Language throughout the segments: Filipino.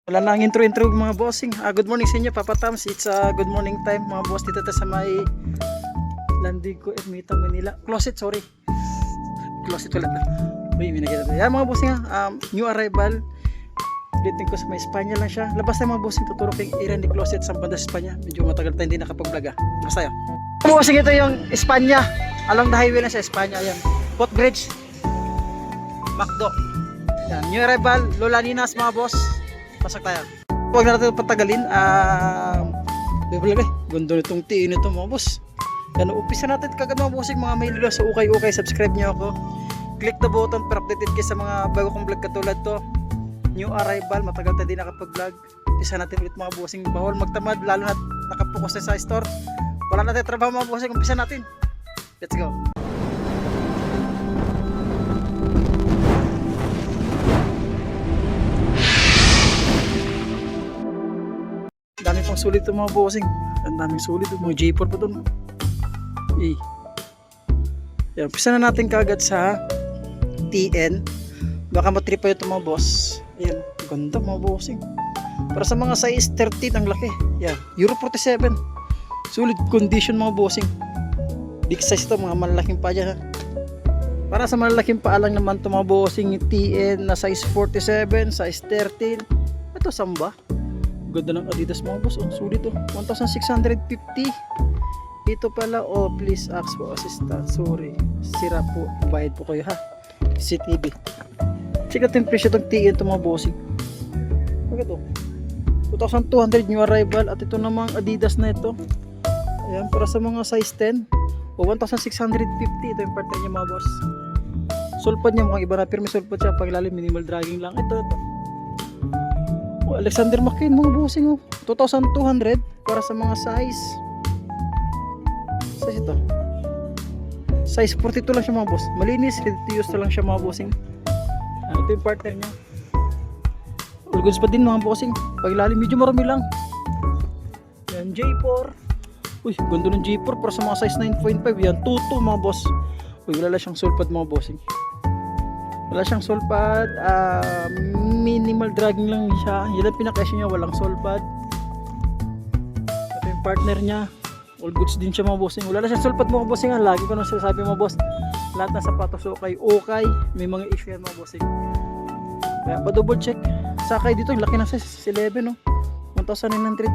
Wala nang intro mga bossing. Good morning sa inyo, Papa Tams. It's good morning time mga boss dito sa may Landigo, Ermita, Manila. Closet, sorry. Closet ulit na. Uy, may nakita. Yan mga bossing new arrival. Dating ko sa may Espanya lang siya. Labas na mga bossing, tuturo kay Iran di Closet sa banda sa Espanya. Medyo matagal tayo hindi nakapag-vlog. Basta yun. Mga bossing, ito yung Espanya. Along the highway lang sa Espanya. Ayan. Footbridge. Macdo. Yan. New arrival. Lola Ninas mga boss. Pasok tayo. Huwag na natin patagalin. Ganda nitong tiin nito mga boss. Yan, umpisa natin kagad mga bossing. Mga may lula sa ukay-ukay. Subscribe nyo ako. Click the button para updated kayo sa mga bago kong vlog katulad to. New arrival. Matagal tayo din nakapag-vlog. Umpisa natin ulit mga bossing. Bawal magtamad. Lalo na nakapokus sa store. Wala natin trabaho mga bossing. Umpisa natin. Let's go. Dami pang sulit ito mga bossing. Ang daming sulit ito. Mga J4 pa ito. Yan, umpisa na natin kagad sa TN. Baka matrip pa ito mga boss. Ayan, ganda mga bossing. Para sa mga size 13 ang laki. Yan, Euro 47. Sulit condition mga bossing. Big size ito, mga malaking pa dyan ha. Para sa malaking paa lang naman ito mga bossing. Yung TN na size 47, size 13. Ito samba. Ganda ng Adidas mga boss. Oh, sulit to. 1,650. Ito pala. Oh, please ask for assistance. Sorry. Sira po. Bayad po kayo ha. CCTV. Check natin yung presyo ng TN ito mga bossing. Bakit to? 2,200 new arrival. At ito namang Adidas na ito. Ayan. Para sa mga size 10. O 1,650. Ito yung partner niya mga boss. Sulpad niya mukhang iba na. Pero may sulpad siya. Paglalim minimal dragging lang. Ito. Alexander McQueen mga bossing oh. 2,200 para sa mga size ito. Size 42 lang siya mga boss. Malinis, ready to use na lang siya mga bossing. Ito yung partner niya. All goods pa din mga bossing. Paglalim medyo marami lang. Yan J4. Uy, ganda ng J4 para sa mga size 9.5. Yan 2.2 mga boss. Uy, wala lang siyang sulpad mga bossing. Wala siyang sulpad, minimal dragging lang siya. Yan ang pinakasya niya, walang sulpad. Ito yung partner niya. All goods din siya mga bossing. Wala na siyang sulpad mga bossing. Lagi ko nang sinasabi mga boss. Lahat ng sapatos okay. May mga issue yan mga bossing. Kaya pa double check. Sakay dito, laki na size 11 no. 1,980.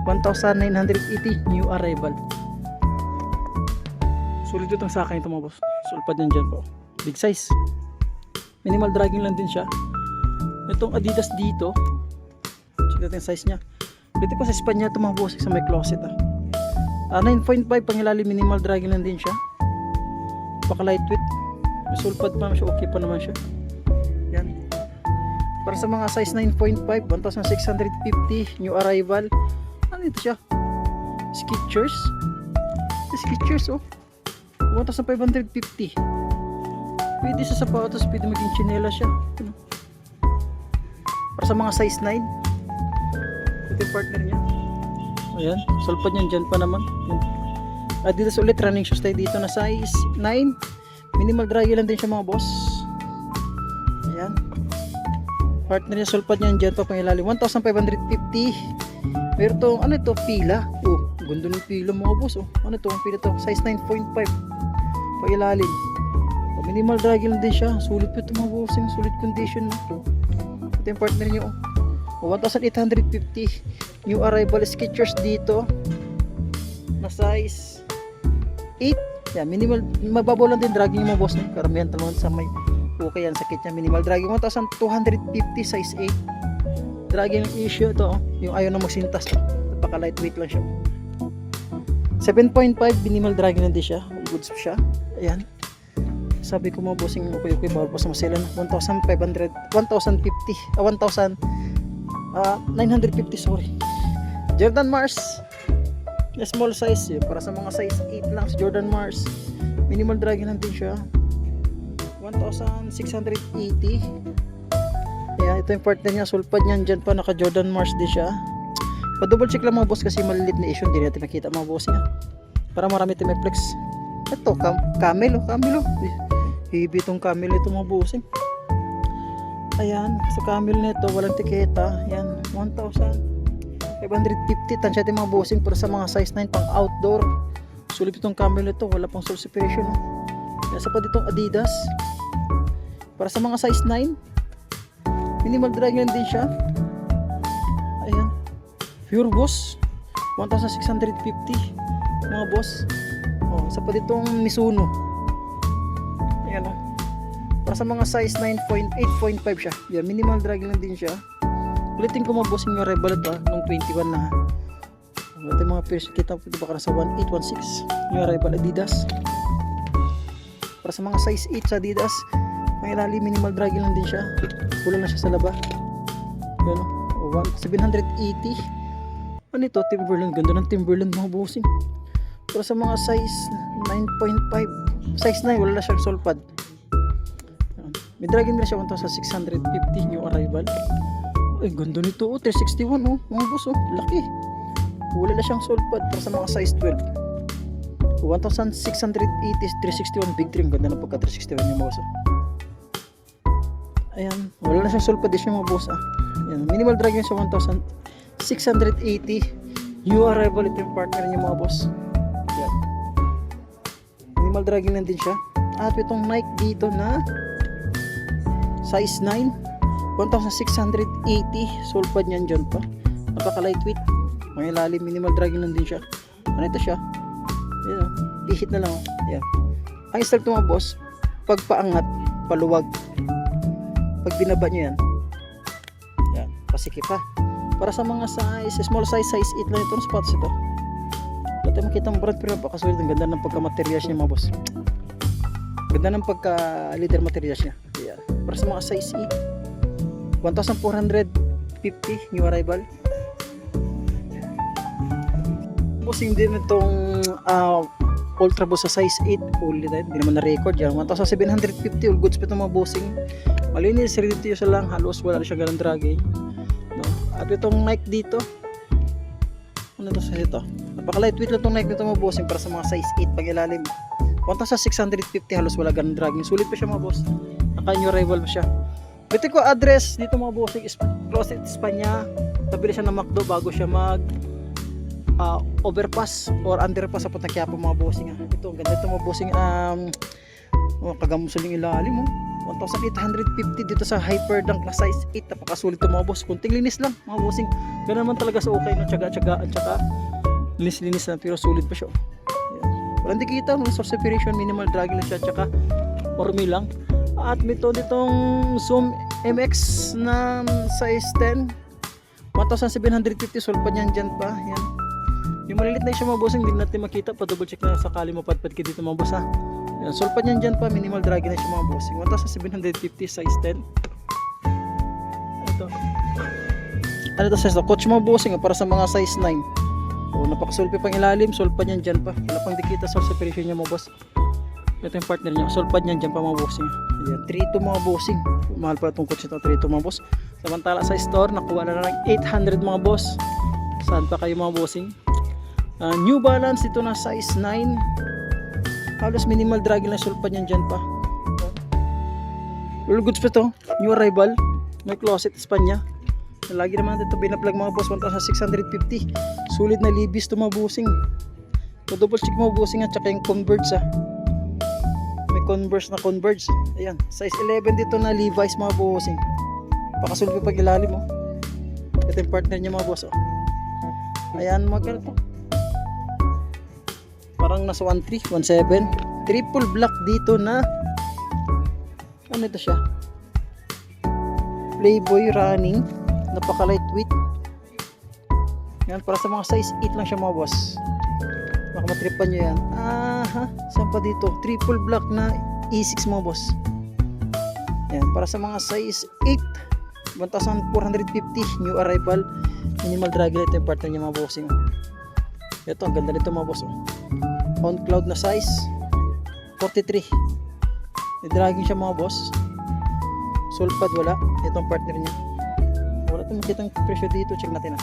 1,980 new arrival. Sulit itong sakay ito mga boss. Sulpad yan dyan po. Big size. Minimal dragging lang din siya. Itong Adidas dito. Check natin yung size niya. Dito ko sa Espanya ito mga bossing sa may closet 9.5 pangilalim, minimal dragging lang din siya. Baka lightweight. May sulpad pa naman siya. Okay pa naman siya. Yan. Para sa mga size 9.5 1,650 new arrival. Ano ito siya? Skechers. Skechers oh. 1,550. Pwede sa sapatos, pwede maging tsinelas siya. Para sa mga size 9. Ito yung partner niya. Ayan, sulpad niyan dyan pa naman. Adidas ulit, running shoes tayo dito na size 9. Minimal draggy lang din siya mga boss. Ayan. Partner niya, sulpad niyan dyan pa pangilalim. 1,550. Meron to, ano ito, pila. Oh, gundo ng pila mga boss. Oh, ano ito, ang pila to? Size 9.5. Pangilalim. Minimal dragging lang din siya. Sulit po ito mga bossing. Sulit condition na ito. Ito yung partner nyo. 1,850. New arrival Skechers dito. Na size 8. Yan, minimal. Mababaw lang din dragging yung mga boss. Karamihan talaman sa may okay yan. Sakit niya. Minimal dragging. 1,250 size 8. Dragging issue ito. Yung ayaw na magsintas. Napaka lightweight lang siya. 7.5 minimal dragging lang din siya. Goods siya. Ayan. Sabi ko mga bossing okay bawal pa sa masela na 1,500 1,050 1,000 950 sorry. Jordan Mars small size yun. Para sa mga size 8 lang si Jordan Mars. Minimal dragging lang din siya. 1,680. Yeah, ito yung partner niya. Sulpad niyan dyan pa naka Jordan Mars din siya. Pa double check lang mga boss kasi malilit na issue. Hindi natin makita mga bossing para marami tayo may flex. Ito camel oh. Heavy itong camel ito mga bossing. Ayan, sa camel nito, walang tiketa. Ayan, 1,550. Tansya din mga bossing para sa mga size 9 pang outdoor. Sulit itong camel nito, wala pang sole separation. No? Nasa pa ditong Adidas. Para sa mga size 9. Minimal drag lang din siya. Ayan. Pure Boss. 1,650. Mga boss. Oh, isa pa ditong Mizuno. Ayan o. Para sa mga size 9.8.5 siya. Yan, minimal drag lang din siya. Ulitin ko mga bossing yung Rebel ito nung 21 na. Ito yung mga pairs kita po diba ka sa 1816 yung Rebel Adidas. Para sa mga size 8 sa Adidas, may ilalim minimal drag lang din siya. Kulang na siya sa laba. Yan o. 780. Ano ito? Timberland. Ganda ng Timberland mga bossing. Pero sa mga size 9.5, size 9, wala na siyang sole pad. May dragin na siya 1,650 new arrival. Ay, ganda nito. 361 oh. Mga boss oh. Laki. Wala na siyang sole pad. Para sa mga size 12. 1,680 361 big trim. Ganda na pagka 361 yung mga boss oh. Ayan. Wala na siyang sole pad. Yung mga boss ah. Ayan. Minimal dragin siya 1,680 new arrival. Ito yung partner niya mga boss. Ayan. Minimal dragin lang din siya. At itong Nike dito na size 9 1,680 sole pad niyan dyan pa. Napaka lightweight. May ilalim, minimal dragging lang din siya. Ano ito siya? Ayan o. I-hit na lang o. Ayan. Ang style ito mga boss, pag paangat, paluwag. Pag binaba nyo yan. Ayan. Pasikip pa. Para sa mga size, small size, size 8 lang itong spots ito. Wala tayo makita ang brand pero napakasulit. Ang ganda ng pagka-materials niya mga boss. Ganda ng pagka-leather materials niya. Ayan. Para sa mga size 8, 1,450 new arrival. Bossing din itong Ultra Boost sa size 8 ulit tayo, hindi naman na-record yan. 1,750 all goods pa itong mga bossing. Malinis, ready to use lang, halos wala na siya ganang dragging, no? At itong Nike dito, ano ito sa ito? Napaka lightweight lang itong Nike nito mga bossing para sa mga size 8 pag ilalim. 1,650 halos wala ganang dragging. Sulit pa siya mga boss. Naka-new arrival pa siya. Dito ko address dito mga bossing, Closet Espanya. Tabili siya ng McDo bago siya mag overpass or underpass sa Puntang Quiapo mga bossing. Ito, ganda ito mga bossing. Kagamusul yung ilalim 1,850 dito sa Hyper Dunk na size 8. Napakasulit ito mga boss. Kunting linis lang mga bossing. Ganun naman talaga sa okay, no? Tsaga-tsagaan, tsaka linis-linis lang pero sulit pa siya. Walang dikita, no? Source separation, minimal drag lang siya, tsaka ormi lang. At ito ditong Zoom MX na size 10, 1,750 sulpa niyan dyan pa. Yan. Yung malilit na siya mga bossing, hindi natin makita pa, double check na sakali mapadpad ka dito mga boss ha. Yan, sulpa niyan dyan pa, minimal drag na siya mga bossing, 1,750 size 10. Ito. Ano ito size? Coach mga bossing para sa mga size 9. So, napakasulpi pang ilalim, sulpa niyan dyan pa. Wala pang dikita source separation niya mga boss. Ito yung partner niya, sulpad niyan dyan pa mga bossing. Ayan, 3-2 mga bossing. Mahal pa itong coach ito, 3-2 mga boss. Samantala sa store, nakuha na lang 800 mga boss. Saan pa kayo mga bossing? New Balance, ito na size 9. Halos minimal drag lang, sulpad niyan dyan pa. All goods pa ito, new arrival. May Closet Espanya. Lagi naman ito binaplug mga boss, 1,650. Sulit na libis ito mga bossing. So, double check mga bossing at saka yung Converge may Converse na Converge. Ayan, size 11 dito na Levi's mga bossing. Pakasulpi pag ilalim oh. Ito yung partner niya mga boss oh. Ayan, magkano to? Parang nasa 1.3, 1.7. Triple black dito na ano ito siya? Playboy running. Napaka lightweight. Yan, para sa mga size 8 lang siya mga boss. Baka matripan nyo yan. Saan pa dito? Triple black na E6 mga boss. Yan, para sa mga size 8, 1,450 new arrival. Minimal drag ito yung partner niya mga bossing. Ito, ang ganda nito mga boss. On cloud na size 43. May dragging siya mga boss. Sulpad wala. Ito ang partner niya. Wala natin makita ang presyo dito. Check natin ha.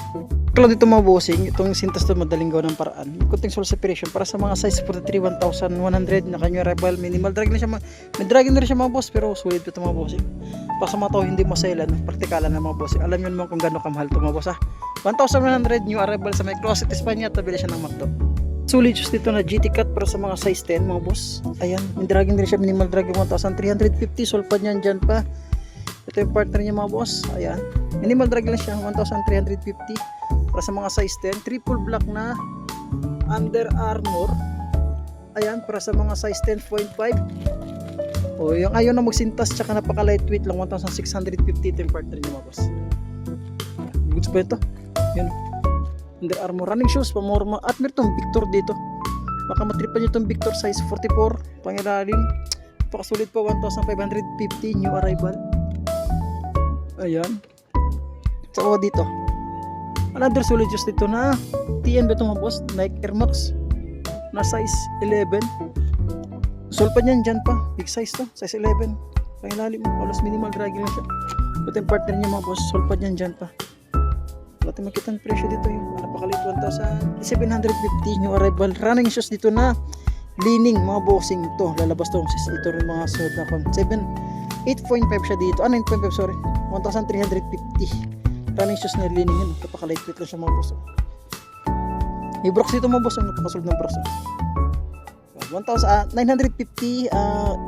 Kalau dito mga bossing, itong sintas to madaling gawa ng paraan. Kunting sole separation para sa mga size 43, 1,100 na kanyo rival. Minimal drag na siya. May drag na rin siya mga boss, pero sulit ito mga bossing. Para sa mga tao hindi masailan, praktikalan na mga bossing. Alam nyo naman kung gano'n kamahal ito mga boss ha. 1,100 new arrival sa may closet Espanya at tabili siya ng Macdo. Sulit just dito na GT cut para sa mga size 10 mga boss. Ayan, may dragging din siya, minimal dragging 1,350. Sulpad niyan dyan pa. Ito yung partner niya mga boss. Ayan, minimal drag lang siya, 1,350 para sa mga size 10. Triple black na Under Armour. Ayan, para sa mga size 10.5. O yung ayaw na magsintas tsaka napaka lightweight lang, 1,650. Ito yung partner niya mga boss. Goods pa ito. Yun, Under Armour running shoes, pamorma. At meron itong Victor dito. Baka matripan nyo itong Victor size 44. Pangilalim. Pakasulit pa, 1,550 new arrival. Ayan. So dito. Another solid shoes dito na TN ba ito mga boss? Nike Air Max. Na size 11. Sulpan yan dyan pa. Big size to. Size 11. Pangilalim. Halos minimal dragging lang siya. Ito yung partner niya mga boss. Sulpan yan dyan pa. Wala makita ang presyo dito yung napakalit 1,750 new arrival running shoes dito na leaning mga bossing to lalabas to ito rin mga suot na 8.5 siya dito 9.5 sorry 1,350 running shoes na leaning yun napakalit lang siya mga boss may brox dito mga boss napakasulog ng brox 950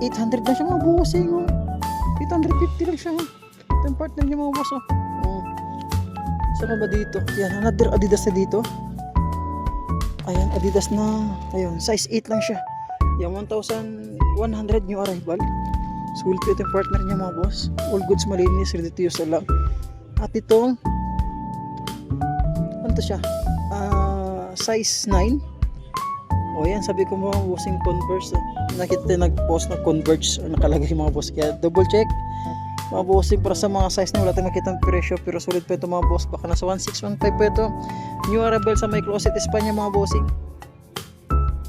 800 lang siya mga bossing 850 lang siya ito yung partner niya mga boss saan ba dito? Yan, another Adidas na dito. Ayan, Adidas na. Ayun, size 8 lang siya. Yan, 1,100 new arrival. Sulit ito yung partner niya mga boss. All goods malinis, ready to use lang. At itong, ano to siya? Size 9. O yan, sabi ko mga bossing Converse. Nakita nag-post na Converge nakalagay mga boss. Kaya double check. Mga bossing para sa mga size na wala tayong makita ang presyo pero sulit pa ito mga boss, baka nasa 1,615 pa ito new arrival sa may closet Espanya mga bossing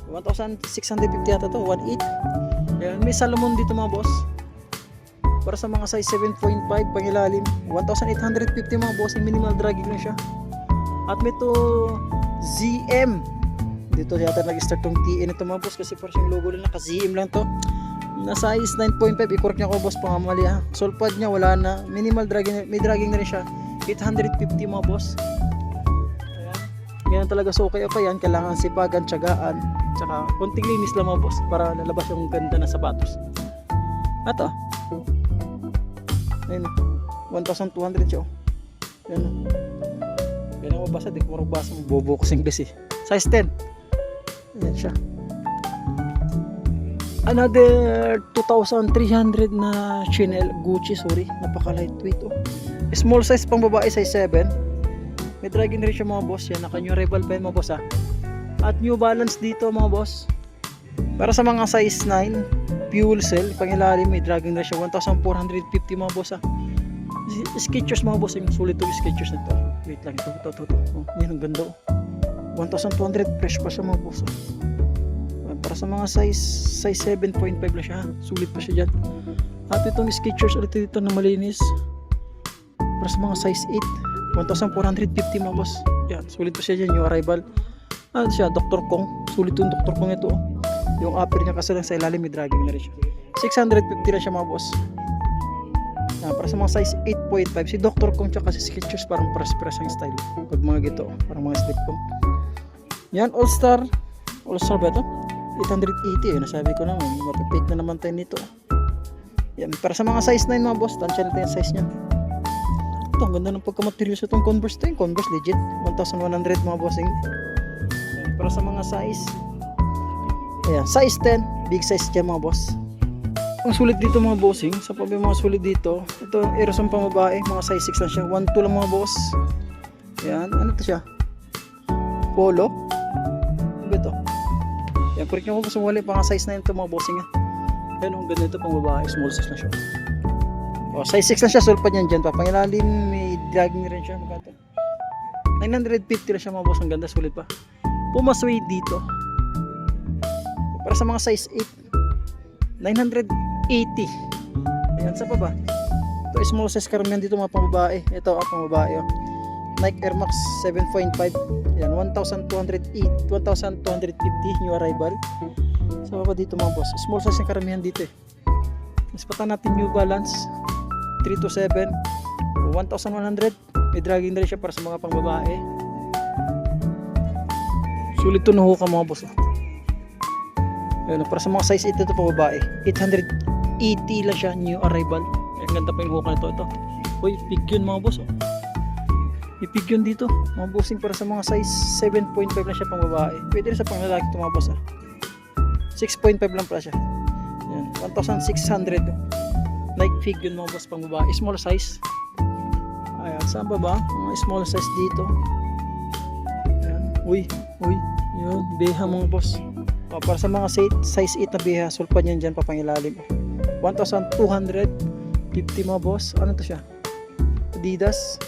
1,650 yata to 1,800. Ayan, may Salomon dito mga boss para sa mga size 7.5 pangilalim 1,850 mga bossing, minimal dragging lang siya. At may to ZM dito yata nag-start tong TN ito mga boss kasi parang siyang logo lang naka ZM lang to na size 9.5. I-correct niya ko boss, pangamali ha. Sulpad niya wala na, minimal dragging, may dragging na rin siya 850 mga boss. Ayan, ganyan talaga. So okay pa yan, kailangan sipagan, tiyagaan, tsaka konting linis lang mga boss para lalabas yung ganda na sapatos. Ato ayun, 1,200 siya. Yan yan ang mabasa, di ko marubasa, bobo ko sa English eh. Size 10 yan siya. Another 2,300 na Chanel Gucci, sorry, napaka lightweight oh. Small size pang babae, size 7. May dragging rin siya mga boss. Yan, naka new rival pa yun mga boss ha. At New Balance dito mga boss para sa mga size 9 fuel cell, pangilalim may dragging rin siya 1,450 mga boss ha. Skechers mga boss, yung sulit itong Skechers na ito. Wait lang, ito. Oh, yan ang ganda oh. 1,200 fresh pa siya mga boss oh. Para sa mga size 7.5 lang siya, sulit pa siya dyan. At itong Skechers ulit dito na malinis para sa mga size 8 1,450 mga boss. Yan, sulit pa siya dyan, yung arrival. Ano siya, Dr. Kong, sulit yung Dr. Kong ito yung upper niya kasi lang sa ilalim may dragging na rin siya. 650 lang siya mga boss. Yan, para sa mga size 8.5 si Dr. Kong tsaka si Skechers parang press ang style pag mga gito, parang mga slip Kong. Yan, All Star ba ito? 880 nasabi ko naman, mapipake na naman tayo nito. Yan, para sa mga size 9 mga boss, tansya natin yung size nya. Ito, ang ganda ng pagkamaterials itong Converse to, yung Converse legit 1,100 mga bossing. Yan, para sa mga size ayan, size 10 big size dyan mga boss. Ang sulit dito mga bossing, sa pa mga sulit dito, ito Aeroson pang babae, mga size 6 lang siya, 1,2 lang mga boss. Yan, ano to siya, polo ano ito. Yan, correct nyo ko kung sumuli pang size na ito mga bossing ha. Yan, ang ganda ito pang babae, small size lang siya. O, size 6 lang siya, sulpad yan dyan pa. Pangilalim, may dragging rin siya. Magkata 950 lang siya mga boss, ang ganda, sulit pa. Puma Suede dito. Para sa mga size 8, 980. Ayan, sa pa ba? Ito small size karamihan dito mga pambabae. Ito pambabae. Oh. Nike Air Max 7.5. Yan, 1,250 new arrival. So ako dito mga boss. Small size yung karamihan dito eh. Mas pata natin New Balance 327 1,100. May dragging na rin siya para sa mga pangbabae. Sulit to nahuka mga boss. Ayun, para sa mga size 8 ito pa babae. 880 lang siya, new arrival. Ang ganda pa yung huka nito. Ito. Uy, pig yun mga boss. May pig yun dito. Mga bossing para sa mga size 7.5 lang siya pang babae. Pwede rin sa pang lalaki ito mga boss. 6.5 lang pala siya. Yan, 1,600. Nike fig yun mga boss pang babae. Small size. Ayan, saan ba ba? Mga small size dito. Ayan. Uy. Yun, beha mga boss. Para sa mga size 8 na beha, sulpan yan dyan papangilalim. 1,250 mga boss. Ano to siya? Adidas.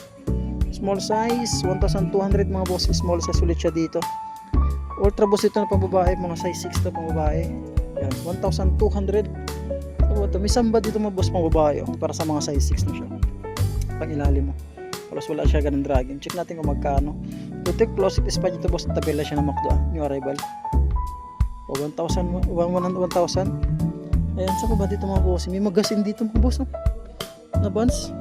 Small size, 1,200 mga boss. Small size ulit siya dito. Ultra boss ito na pang babae. Mga size 6 na pang babae. Yan, 1,200. May samba dito mga boss pang babae. Para sa mga size 6 na siya. Pangilalim mo. Plus wala siya ganun dragging. Check natin kung magkano. Butik closet Espanya ito boss. Tabela siya ng McDo. New arrival. O 1,000. Ayan, saan ba dito mga boss? May magasin dito mga boss. Na buns.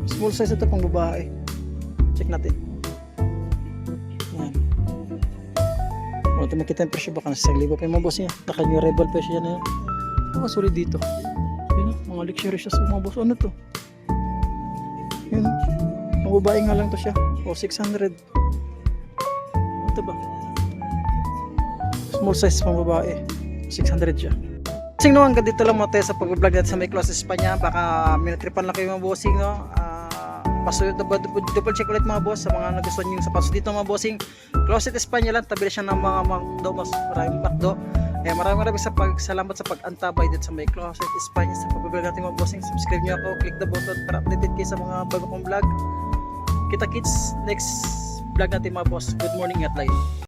Small size ito pang babae. Check natin. Ayan. O ito makita yung presyo. Baka nasa 1,000 pa yung mga boss niya. Naka new arrival presyo yan. Sulit dito. Yun, mga luxury siya mga boss. Ano to? Yun. Ang babae nga lang to siya. O 600. Ito ba? Small size pang babae. 600 siya. Bossing no, hanggang dito lang mo tayo sa pag-vlog natin sa May Closet Espanya. Baka minatripan lang kayo mga bossing no. Pasuyo double check ulit mga boss sa mga nagustuhan yung sapatos dito mga bossing. Closet Espanya lang, tabi siya ng mga McDo, mas maraming McDo. Maraming salamat sa pag-antabay dito sa May Closet Espanya sa pag-vlog natin mga bossing. Subscribe nyo ako, click the button para updated kayo sa mga bago kong vlog. Kita kits next vlog natin mga boss. Good morning at live.